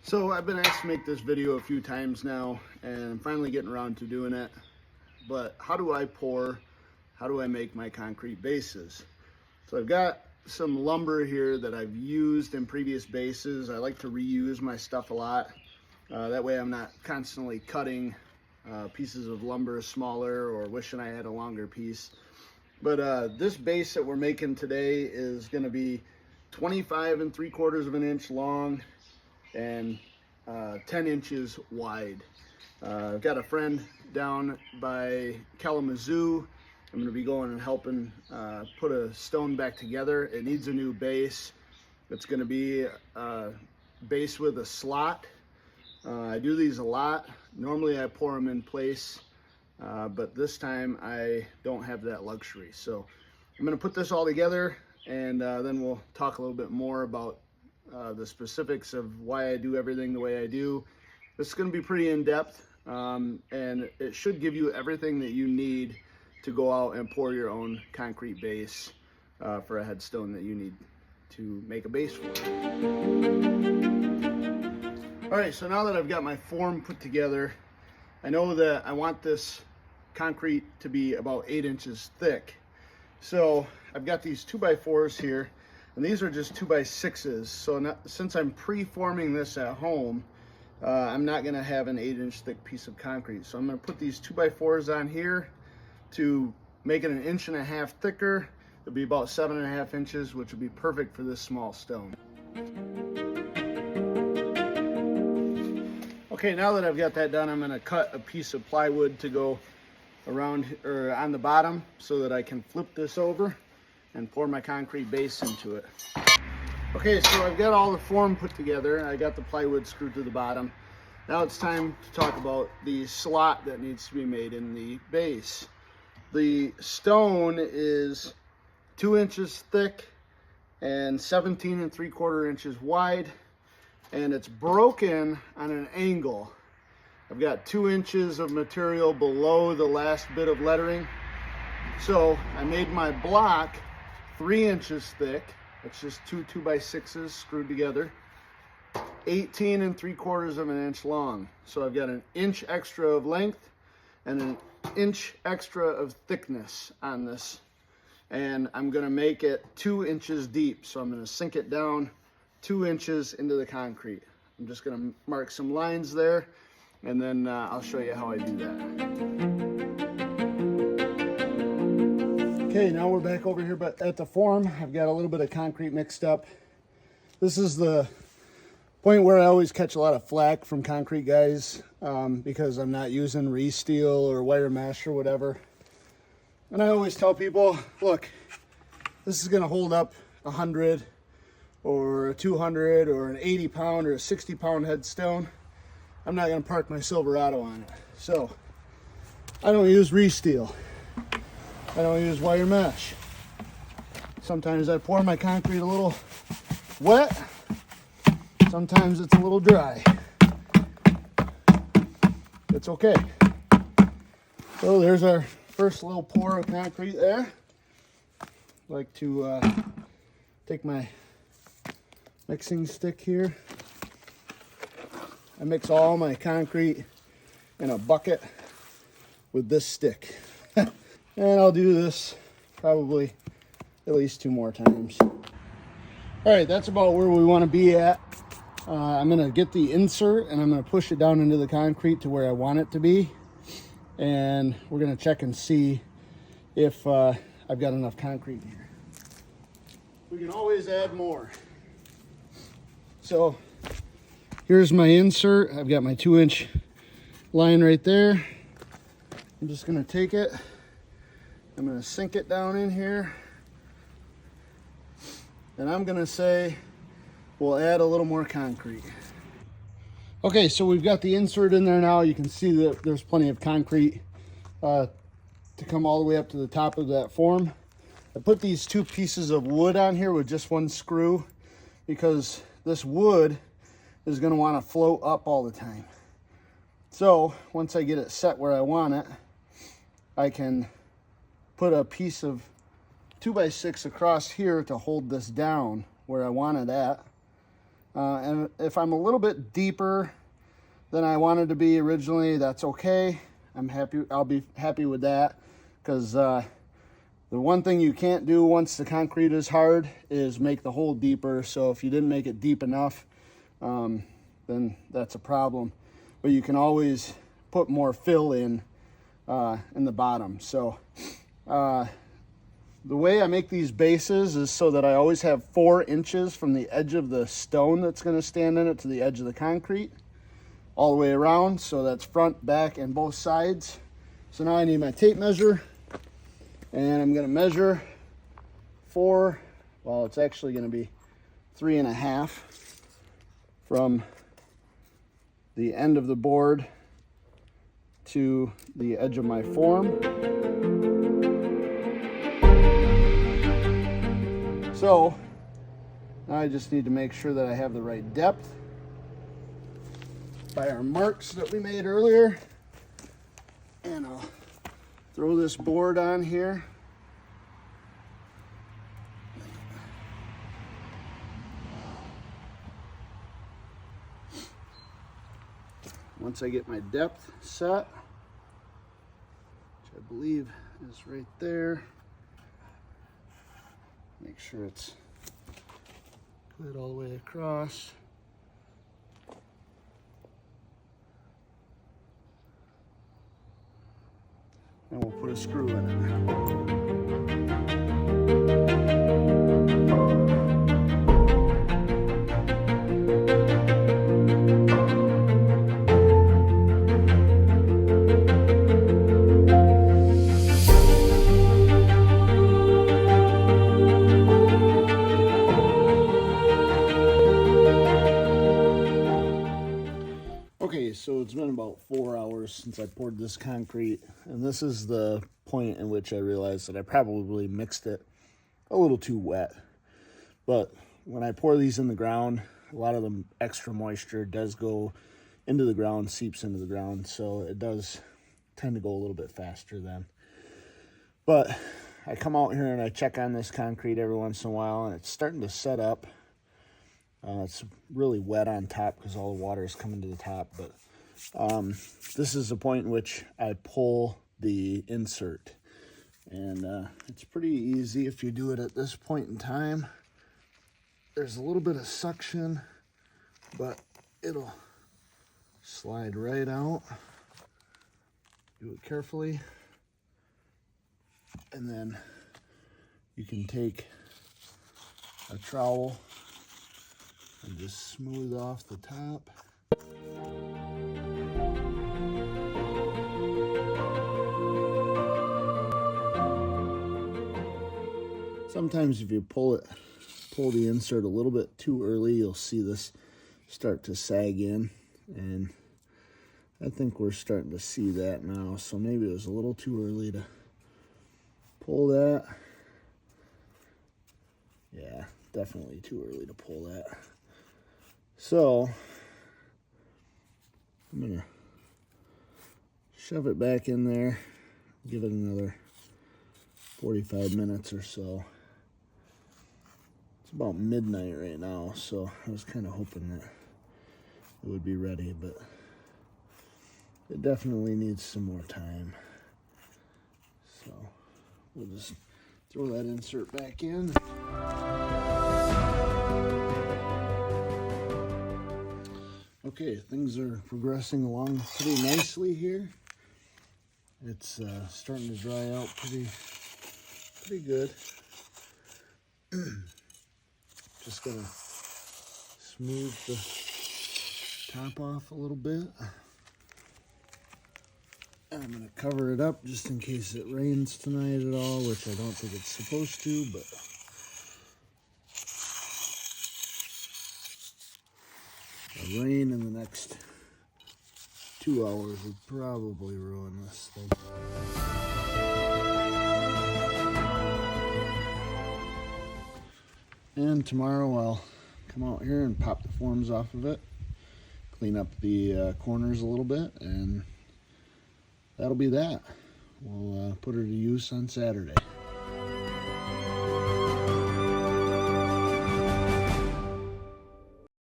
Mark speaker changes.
Speaker 1: So I've been asked to make this video a few times now, and I'm finally getting around to doing it. But how do I pour? How do I make my concrete bases? So I've got some lumber here that I've used in previous bases. I like to reuse my stuff a lot. That way I'm not constantly cutting pieces of lumber smaller or wishing I had a longer piece. But this base that we're making today is going to be 25 3/4 of an inch long and 10 inches wide. I've got a friend down by Kalamazoo. I'm going to be going and helping put a stone back together. It needs a new base. It's going to be a base with a slot. I do these a lot. Normally I pour them in place, but this time I don't have that luxury. So I'm going to put this all together, and then we'll talk a little bit more about the specifics of why I do everything the way I do. This is going to be pretty in-depth, and it should give you everything that you need to go out and pour your own concrete base for a headstone that you need to make a base for. All right, so now that I've got my form put together, I know that I want this concrete to be about 8 inches thick. So I've got these 2x4s here, and these are just 2x6s. So since I'm pre-forming this at home, I'm not gonna have an 8-inch thick piece of concrete. So I'm gonna put these 2x4s on here to make it 1.5 inches thicker. It'll be about 7.5 inches, which would be perfect for this small stone. Okay, now that I've got that done, I'm gonna cut a piece of plywood to go around or on the bottom so that I can flip this over and pour my concrete base into it. Okay, so I've got all the form put together. I got the plywood screwed to the bottom. Now it's time to talk about the slot that needs to be made in the base. The stone is 2 inches thick and 17 3/4 inches wide, and it's broken on an angle. I've got 2 inches of material below the last bit of lettering. So I made my block 3 inches thick. It's just two 2x6s screwed together, 18 3/4 of an inch long. So I've got 1 inch extra of length and 1 inch extra of thickness on this. And I'm gonna make it 2 inches deep. So I'm gonna sink it down 2 inches into the concrete. I'm just gonna mark some lines there, and then I'll show you how I do that. Okay, now we're back over here, but at the form, I've got a little bit of concrete mixed up. This is the point where I always catch a lot of flack from concrete guys because I'm not using Resteel or wire mesh or whatever. And I always tell people, look, this is gonna hold up 100 or a 200 or an 80 pound or a 60 pound headstone. I'm not gonna park my Silverado on it. So I don't use Resteel. I don't use wire mesh. Sometimes I pour my concrete a little wet. Sometimes it's a little dry. It's okay. So there's our first little pour of concrete there. I like to take my mixing stick here. I mix all my concrete in a bucket with this stick. And I'll do this probably at least 2 more times. All right, that's about where we want to be at. I'm going to get the insert and I'm going to push it down into the concrete to where I want it to be. And we're going to check and see if I've got enough concrete here. We can always add more. So here's my insert. I've got my 2 inch line right there. I'm just going to take it. I'm going to sink it down in here, and I'm going to say we'll add a little more concrete. Okay, so we've got the insert in there now. You can see that there's plenty of concrete to come all the way up to the top of that form. I put these 2 pieces of wood on here with just 1 screw because this wood is going to want to float up all the time. So once I get it set where I want it, I can put a piece of 2x6 across here to hold this down where I want it at. And if I'm a little bit deeper than I wanted to be originally, that's okay. I'm happy. I'll be happy with that, because the one thing you can't do once the concrete is hard is make the hole deeper. So if you didn't make it deep enough, then that's a problem. But you can always put more fill in the bottom. So the way I make these bases is so that I always have 4 inches from the edge of the stone that's going to stand in it to the edge of the concrete, all the way around. So that's front, back, and both sides. So now I need my tape measure, and I'm going to measure 4, well, it's actually going to be 3.5 from the end of the board to the edge of my form. So now I just need to make sure that I have the right depth by our marks that we made earlier. And I'll throw this board on here. Once I get my depth set, which I believe is right there, make sure it's good all the way across. And we'll put a screw in it. Okay, so it's been about 4 hours since I poured this concrete, and this is the point in which I realized that I probably mixed it a little too wet. But when I pour these in the ground, a lot of the extra moisture does go into the ground, seeps into the ground, so it does tend to go a little bit faster then. But I come out here and I check on this concrete every once in a while, and it's starting to set up. It's really wet on top because all the water is coming to the top, but this is the point in which I pull the insert, and it's pretty easy if you do it at this point in time. There's a little bit of suction, but it'll slide right out. Do it carefully, and then you can take a trowel and just smooth off the top. Sometimes if you pull the insert a little bit too early, you'll see this start to sag in, and I think we're starting to see that now. So maybe it was a little too early to pull that. Yeah, definitely too early to pull that. So I'm gonna shove it back in there, give it another 45 minutes or so. It's about midnight right now, so I was kind of hoping that it would be ready, but it definitely needs some more time. So we'll just throw that insert back in. Okay, things are progressing along pretty nicely here. It's starting to dry out pretty good. Just gonna smooth the top off a little bit. And I'm gonna cover it up just in case it rains tonight at all, which I don't think it's supposed to, but the rain in the next 2 hours would probably ruin this thing. And tomorrow I'll come out here and pop the forms off of it, clean up the corners a little bit, and that'll be that. We'll put her to use on Saturday.